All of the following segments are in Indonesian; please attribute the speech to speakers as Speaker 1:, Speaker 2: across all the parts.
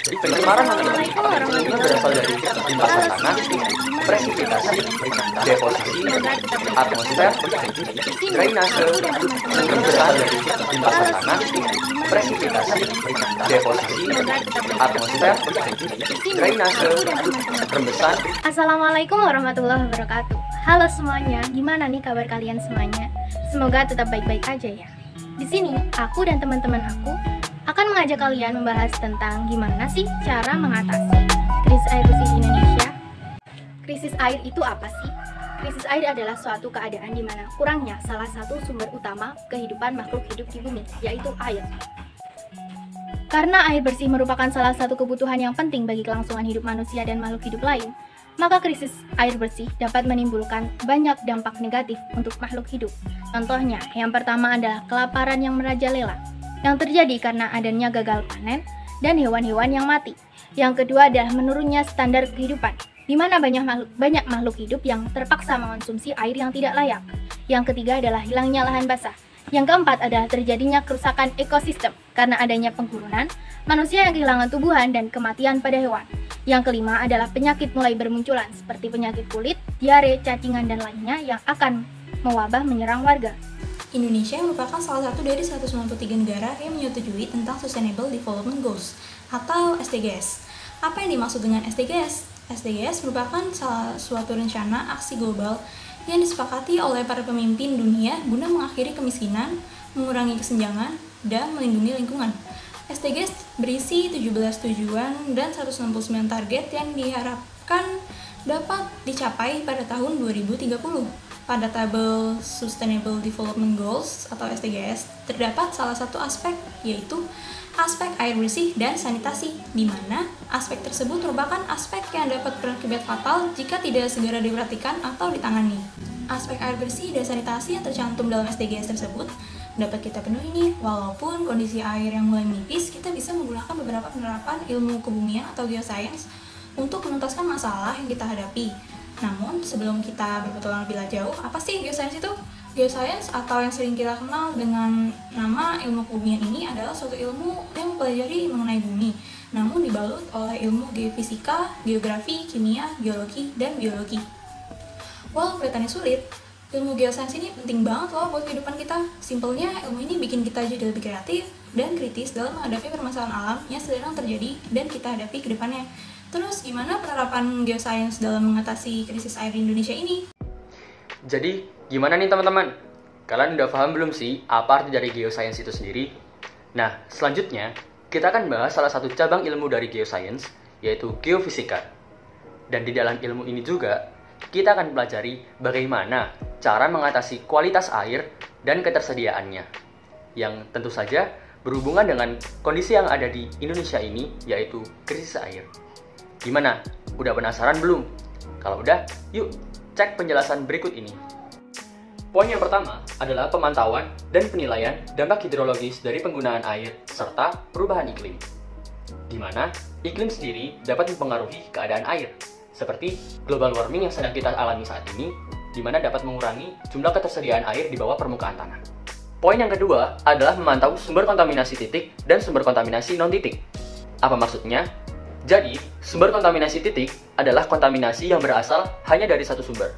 Speaker 1: Jadi pencemaran itu berasal dari limpasan tanah, presipitasi, deposisi, atmosfer, drainase, yang berasal dari limpasan tanah, presipitasi, deposisi, atmosfer, drainase, rembesan.
Speaker 2: Assalamualaikum warahmatullahi wabarakatuh. Halo semuanya, gimana nih kabar kalian semuanya? Semoga tetap baik-baik aja ya. Di sini, aku dan teman-teman aku akan mengajak kalian membahas tentang gimana sih cara mengatasi krisis air bersih di Indonesia. Krisis air itu apa sih? Krisis air adalah suatu keadaan di mana kurangnya salah satu sumber utama kehidupan makhluk hidup di bumi, yaitu air. Karena air bersih merupakan salah satu kebutuhan yang penting bagi kelangsungan hidup manusia dan makhluk hidup lain, maka krisis air bersih dapat menimbulkan banyak dampak negatif untuk makhluk hidup. Contohnya, yang pertama adalah kelaparan yang merajalela, yang terjadi karena adanya gagal panen dan hewan-hewan yang mati. Yang kedua adalah menurunnya standar kehidupan, di mana banyak makhluk hidup yang terpaksa mengonsumsi air yang tidak layak. Yang ketiga adalah hilangnya lahan basah. Yang keempat adalah terjadinya kerusakan ekosistem karena adanya penggurunan, manusia yang kehilangan tumbuhan dan kematian pada hewan. Yang kelima adalah penyakit mulai bermunculan seperti penyakit kulit, diare, cacingan, dan lainnya yang akan mewabah menyerang warga.
Speaker 3: Indonesia merupakan salah satu dari 193 negara yang menyetujui tentang Sustainable Development Goals atau SDGs. Apa yang dimaksud dengan SDGs? SDGs merupakan salah suatu rencana aksi global yang disepakati oleh para pemimpin dunia guna mengakhiri kemiskinan, mengurangi kesenjangan, dan melindungi lingkungan. SDGs berisi 17 tujuan dan 169 target yang diharapkan dapat dicapai pada tahun 2030. Pada tabel Sustainable Development Goals atau SDGs terdapat salah satu aspek, yaitu aspek air bersih dan sanitasi, di mana aspek tersebut merupakan aspek yang dapat berakibat fatal jika tidak segera diperhatikan atau ditangani. Aspek air bersih dan sanitasi yang tercantum dalam SDGs tersebut dapat kita penuhi nih, walaupun kondisi air yang mulai menipis, kita bisa menggunakan beberapa penerapan ilmu kebumian atau geoscience untuk menuntaskan masalah yang kita hadapi. Namun, sebelum kita berpetualang lebih jauh, apa sih geoscience itu? Geoscience atau yang sering kita kenal dengan nama ilmu kebumian ini adalah suatu ilmu yang mempelajari mengenai bumi, namun dibalut oleh ilmu geofisika, geografi, kimia, geologi, dan biologi. Walau kelihatannya sulit, ilmu geoscience ini penting banget loh buat kehidupan kita. Simpelnya, ilmu ini bikin kita jadi lebih kreatif dan kritis dalam menghadapi permasalahan alam yang sedang terjadi dan kita hadapi ke depannya. Terus, gimana penerapan geoscience dalam mengatasi krisis air di Indonesia ini?
Speaker 1: Jadi, gimana nih teman-teman? Kalian udah paham belum sih apa arti dari geoscience itu sendiri? Nah, selanjutnya, kita akan bahas salah satu cabang ilmu dari geoscience, yaitu geofisika. Dan di dalam ilmu ini juga, kita akan pelajari bagaimana cara mengatasi kualitas air dan ketersediaannya, yang tentu saja berhubungan dengan kondisi yang ada di Indonesia ini, yaitu krisis air. Gimana? Udah penasaran belum? Kalau udah, yuk cek penjelasan berikut ini. Poin yang pertama adalah pemantauan dan penilaian dampak hidrologis dari penggunaan air serta perubahan iklim, di mana iklim sendiri dapat mempengaruhi keadaan air, seperti global warming yang sedang kita alami saat ini, di mana dapat mengurangi jumlah ketersediaan air di bawah permukaan tanah. Poin yang kedua adalah memantau sumber kontaminasi titik dan sumber kontaminasi non-titik. Apa maksudnya? Jadi, sumber kontaminasi titik adalah kontaminasi yang berasal hanya dari satu sumber.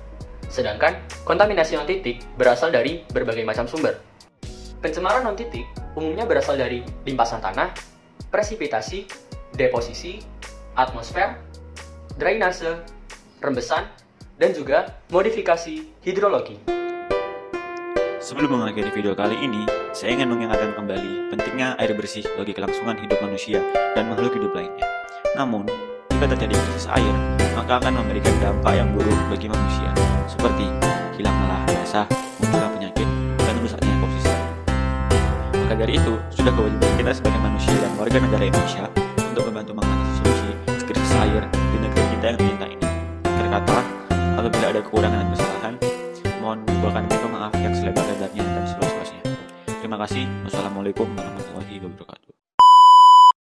Speaker 1: Sedangkan, kontaminasi non-titik berasal dari berbagai macam sumber. Pencemaran non-titik umumnya berasal dari limpasan tanah, presipitasi, deposisi, atmosfer, drainase, rembesan, dan juga modifikasi hidrologi.
Speaker 4: Sebelum mengakhiri video kali ini, saya ingin mengingatkan kembali pentingnya air bersih bagi kelangsungan hidup manusia dan makhluk hidup lainnya. Namun, jika terjadi krisis air, maka akan memberikan dampak yang buruk bagi manusia, seperti hilangnya lahan basah, munculnya penyakit, dan rusaknya ekosistem. Maka dari itu, sudah kewajiban kita sebagai manusia dan warga negara Indonesia untuk membantu mengatasi solusi krisis air di negeri kita yang tercinta ini. Terkata, apabila ada kekurangan dan kesalahan, mohon dibuatkan pintu maaf yang selebar-lebarnya dan seluas-luasnya. Terima kasih. Wassalamualaikum warahmatullahi wabarakatuh.